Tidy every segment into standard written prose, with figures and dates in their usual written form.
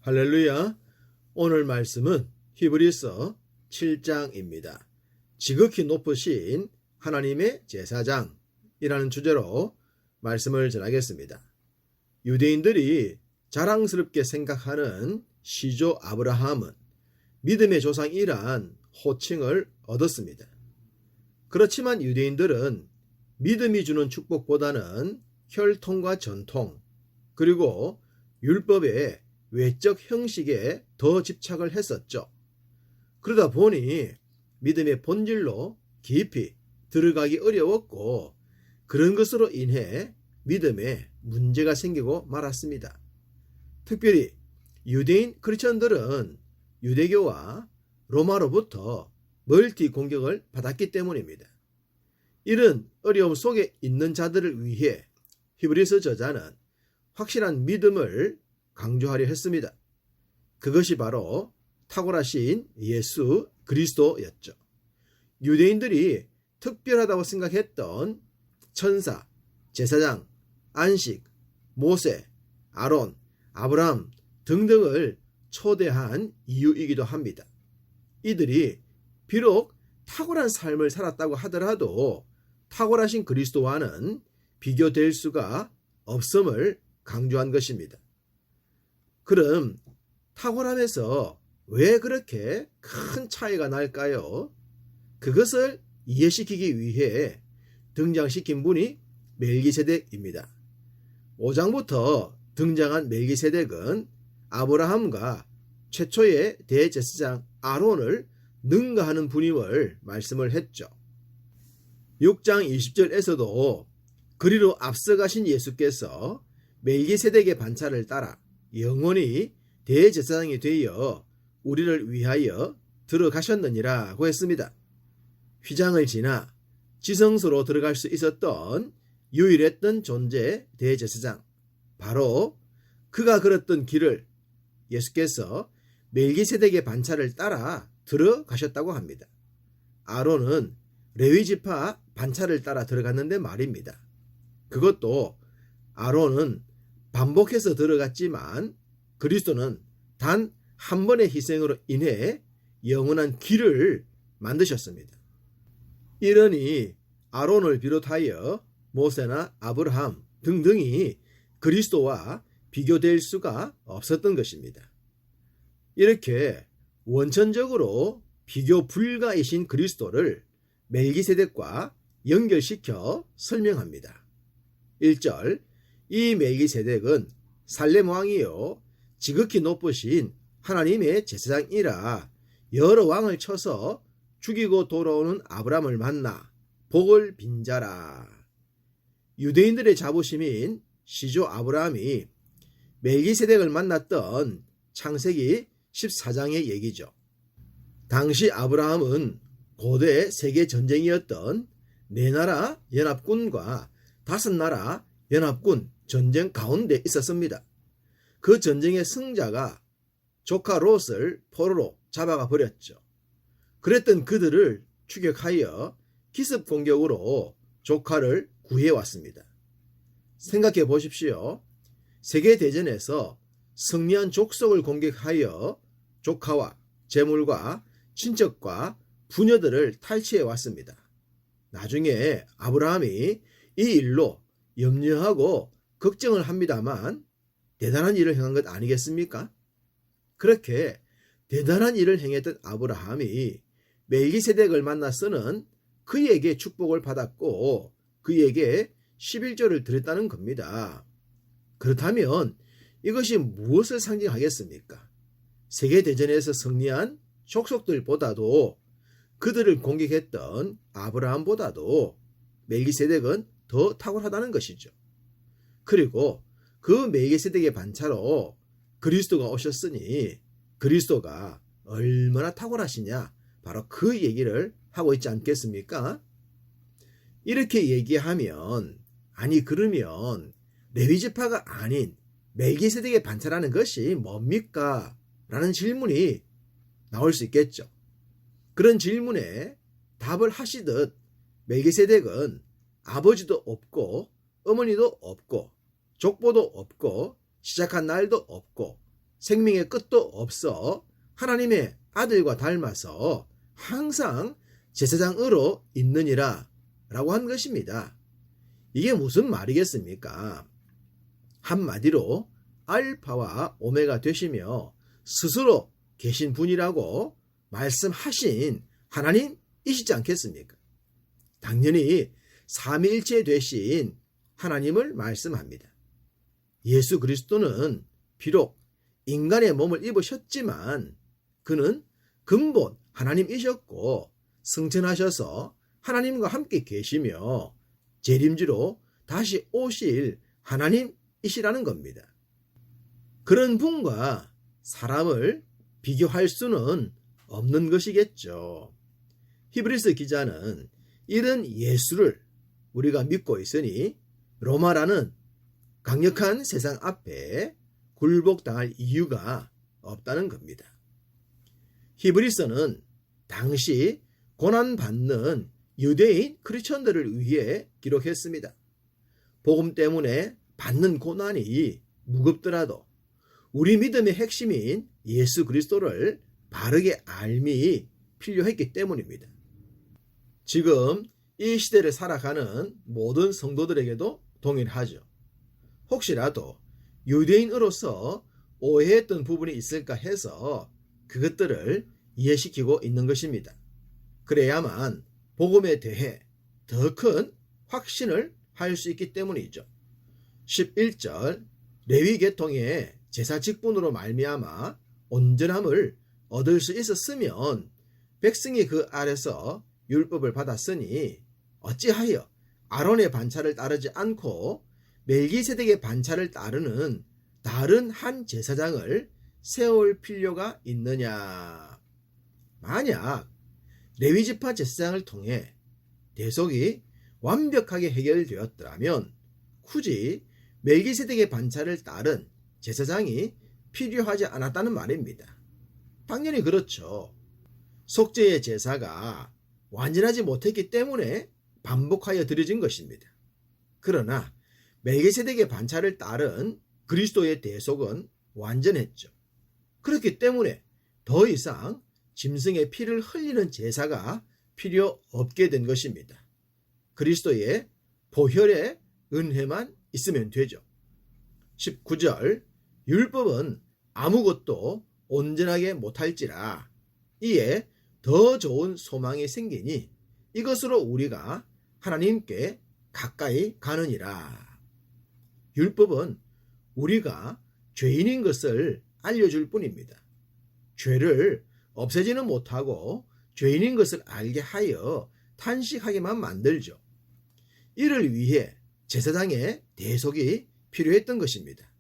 할렐루야. 오늘 말씀은 히브리서 7장입니다. 지극히 높으신 하나님의 제사장이라는 주제로 말씀을 전하겠습니다. 유대인들이 자랑스럽게 생각하는 시조 아브라함은 믿음의 조상이란 호칭을 얻었습니다. 그렇지만 유대인들은 믿음이 주는 축복보다는 혈통과 전통, 그리고 율법의 외적 형식에 더 집착을 했었죠. 그러다 보니 믿음의 본질로 깊이 들어가기 어려웠고, 그런 것으로 인해 믿음에 문제가 생기고 말았습니다. 특별히 유대인 크리스천들은 유대교와 로마로부터 멀티 공격을 받았기 때문입니다. 이런 어려움 속에 있는 자들을 위해 히브리서 저자는 확실한 믿음을 강조하려 했습니다. 그것이 바로 탁월하신 예수 그리스도였죠. 유대인들이 특별하다고 생각했던 천사, 제사장, 안식, 모세, 아론, 아브라함 등등을 초대한 이유이기도 합니다. 이들이 비록 탁월한 삶을 살았다고 하더라도 탁월하신 그리스도와는 비교될 수가 없음을 강조한 것입니다. 그럼 탁월함에서 왜 그렇게 큰 차이가 날까요? 그것을 이해시키기 위해 등장시킨 분이 멜기세덱입니다. 5장부터 등장한 멜기세덱은 아브라함과 최초의 대제사장 아론을 능가하는 분임을 말씀을 했죠. 6장 20절에서도 그리로 앞서가신 예수께서 멜기세덱의 반차를 따라 영원히 대제사장이 되어 우리를 위하여 들어가셨느니라고 했습니다. 휘장을 지나 지성소로 들어갈 수 있었던 유일했던 존재 대제사장, 바로 그가 걸었던 길을 예수께서 멜기세덱의 반차를 따라 들어가셨다고 합니다. 아론은 레위지파 반차를 따라 들어갔는데 말입니다. 그것도 아론은 반복해서 들어갔지만 그리스도는 단 한 번의 희생으로 인해 영원한 길을 만드셨습니다. 이러니 아론을 비롯하여 모세나 아브라함 등등이 그리스도와 비교될 수가 없었던 것입니다. 이렇게 원천적으로 비교 불가이신 그리스도를 멜기세덱과 연결시켜 설명합니다. 1절, 이 멜기세덱은 살렘 왕이요 지극히 높으신 하나님의 제사장이라 여러 왕을 쳐서 죽이고 돌아오는 아브라함을 만나 복을 빈 자라. 유대인들의 자부심인 시조 아브라함이 멜기세덱을 만났던 창세기 14장의 얘기죠. 당시 아브라함은 고대 세계 전쟁이었던 네 나라 연합군과 다섯 나라 연합군 전쟁 가운데 있었습니다. 그 전쟁의 승자가 조카 롯을 포로로 잡아가 버렸죠. 그랬던 그들을 추격하여 기습 공격으로 조카를 구해왔습니다. 생각해 보십시오. 세계대전에서 승리한 족속을 공격하여 조카와 재물과 친척과 부녀들을 탈취해 왔습니다. 나중에 아브라함이 이 일로 염려하고 걱정을 합니다만 대단한 일을 행한 것 아니겠습니까? 그렇게 대단한 일을 행했던 아브라함이 멜기세덱을 만나서는 그에게 축복을 받았고 그에게 11조를 드렸다는 겁니다. 그렇다면 이것이 무엇을 상징하겠습니까? 세계대전에서 승리한 족속들보다도 그들을 공격했던 아브라함보다도 멜기세덱은 더 탁월하다는 것이죠. 그리고 그 멜기세덱의 반차로 그리스도가 오셨으니 그리스도가 얼마나 탁월하시냐, 바로 그 얘기를 하고 있지 않겠습니까? 이렇게 얘기하면, 아니 그러면 레위지파가 아닌 멜기세덱의 반차라는 것이 뭡니까? 라는 질문이 나올 수 있겠죠. 그런 질문에 답을 하시듯 멜기세덱은 아버지도 없고 어머니도 없고 족보도 없고 시작한 날도 없고 생명의 끝도 없어 하나님의 아들과 닮아서 항상 제사장으로 있느니라 라고 한 것입니다. 이게 무슨 말이겠습니까? 한마디로 알파와 오메가 되시며 스스로 계신 분이라고 말씀하신 하나님이시지 않겠습니까? 당연히 삼위일체 되신 하나님을 말씀합니다. 예수 그리스도는 비록 인간의 몸을 입으셨지만 그는 근본 하나님이셨고 승천하셔서 하나님과 함께 계시며 재림지로 다시 오실 하나님이시라는 겁니다. 그런 분과 사람을 비교할 수는 없는 것이겠죠. 히브리서 기자는 이런 예수를 우리가 믿고 있으니 로마라는 강력한 세상 앞에 굴복당할 이유가 없다는 겁니다. 히브리서는 당시 고난받는 유대인 크리스천들을 위해 기록했습니다. 복음 때문에 받는 고난이 무겁더라도 우리 믿음의 핵심인 예수 그리스도를 바르게 알미 필요했기 때문입니다. 지금 이 시대를 살아가는 모든 성도들에게도 동일하죠. 혹시라도 유대인으로서 오해했던 부분이 있을까 해서 그것들을 이해시키고 있는 것입니다. 그래야만 복음에 대해 더 큰 확신을 할 수 있기 때문이죠. 11절 레위 계통의 제사 직분으로 말미암아 온전함을 얻을 수 있었으면 백성이 그 아래서 율법을 받았으니 어찌하여 아론의 반차를 따르지 않고 멜기세덱의 반차를 따르는 다른 한 제사장을 세울 필요가 있느냐. 만약 레위지파 제사장을 통해 대속이 완벽하게 해결되었더라면 굳이 멜기세덱의 반차를 따른 제사장이 필요하지 않았다는 말입니다. 당연히 그렇죠. 속죄의 제사가 완전하지 못했기 때문에 반복하여 드려진 것입니다. 그러나 멜기세덱의 반차를 따른 그리스도의 대속은 완전했죠. 그렇기 때문에 더 이상 짐승의 피를 흘리는 제사가 필요 없게 된 것입니다. 그리스도의 보혈의 은혜만 있으면 되죠. 19절 율법은 아무것도 온전하게 못할지라 이에 더 좋은 소망이 생기니 이것으로 우리가 하나님께 가까이 가느니라. 율법은 우리가 죄인인 것을 알려줄 뿐입니다. 죄를 없애지는 못하고 죄인인 것을 알게 하여 탄식하게만 만들죠. 이를 위해 제사장의 대속이 필요했던 것입니다.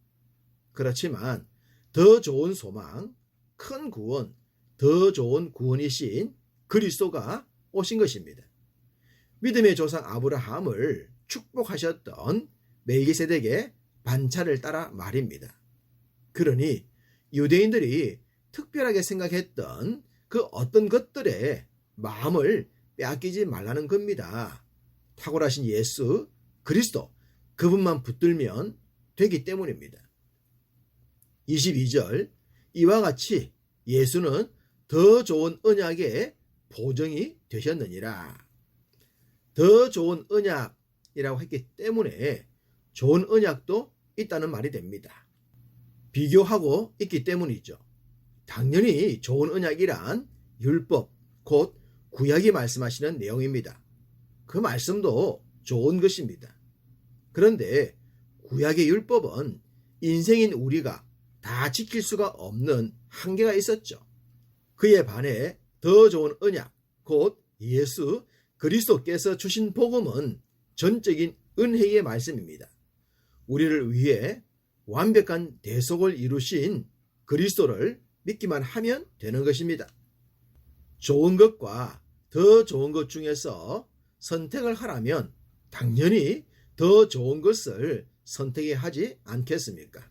그렇지만 더 좋은 소망, 큰 구원, 더 좋은 구원이신 그리스도가 오신 것입니다. 믿음의 조상 아브라함을 축복하셨던 멜기세덱의 반차를 따라 말입니다. 그러니 유대인들이 특별하게 생각했던 그 어떤 것들에 마음을 빼앗기지 말라는 겁니다. 탁월하신 예수 그리스도 그분만 붙들면 되기 때문입니다. 22절 이와 같이 예수는 더 좋은 언약의 보정이 되셨느니라. 더 좋은 언약이라고 했기 때문에 좋은 언약도 있다는 말이 됩니다. 비교하고 있기 때문이죠. 당연히 좋은 언약이란 율법, 곧 구약이 말씀하시는 내용입니다. 그 말씀도 좋은 것입니다. 그런데 구약의 율법은 인생인 우리가 다 지킬 수가 없는 한계가 있었죠. 그에 반해 더 좋은 언약, 곧 예수 그리스도께서 주신 복음은 전적인 은혜의 말씀입니다. 우리를 위해 완벽한 대속을 이루신 그리스도를 믿기만 하면 되는 것입니다. 좋은 것과 더 좋은 것 중에서 선택을 하라면 당연히 더 좋은 것을 선택해야 하지 않겠습니까?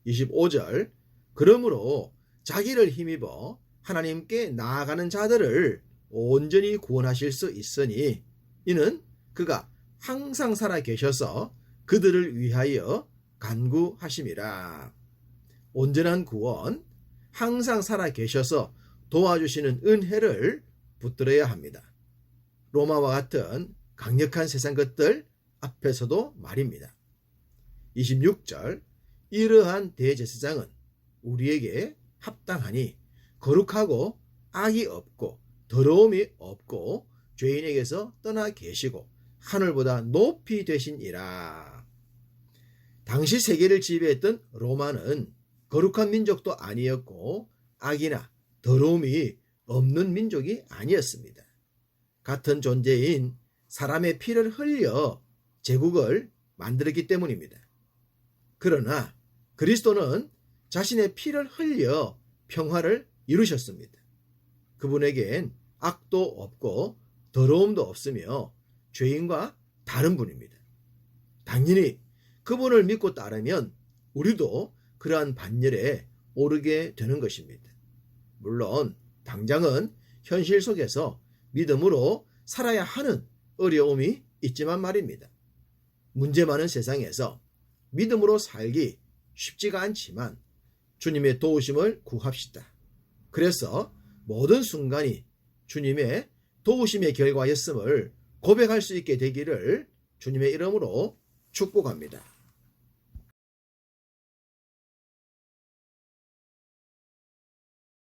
25절 그러므로 자기를 힘입어 하나님께 나아가는 자들을 온전히 구원하실 수 있으니 이는 그가 항상 살아 계셔서 그들을 위하여 간구하심이라. 온전한 구원, 항상 살아 계셔서 도와주시는 은혜를 붙들어야 합니다. 로마와 같은 강력한 세상 것들 앞에서도 말입니다. 26절, 이러한 대제사장은 우리에게 합당하니 거룩하고 악이 없고 더러움이 없고 죄인에게서 떠나 계시고 하늘보다 높이 되시니라. 당시 세계를 지배했던 로마는 거룩한 민족도 아니었고 악이나 더러움이 없는 민족이 아니었습니다. 같은 존재인 사람의 피를 흘려 제국을 만들었기 때문입니다. 그러나 그리스도는 자신의 피를 흘려 평화를 이루셨습니다. 그분에겐 악도 없고 더러움도 없으며 죄인과 다른 분입니다. 당연히 그분을 믿고 따르면 우리도 그러한 반열에 오르게 되는 것입니다. 물론 당장은 현실 속에서 믿음으로 살아야 하는 어려움이 있지만 말입니다. 문제 많은 세상에서 믿음으로 살기 쉽지가 않지만 주님의 도우심을 구합시다. 그래서 모든 순간이 주님의 도우심의 결과였음을 고백할 수 있게 되기를 주님의 이름으로 축복합니다.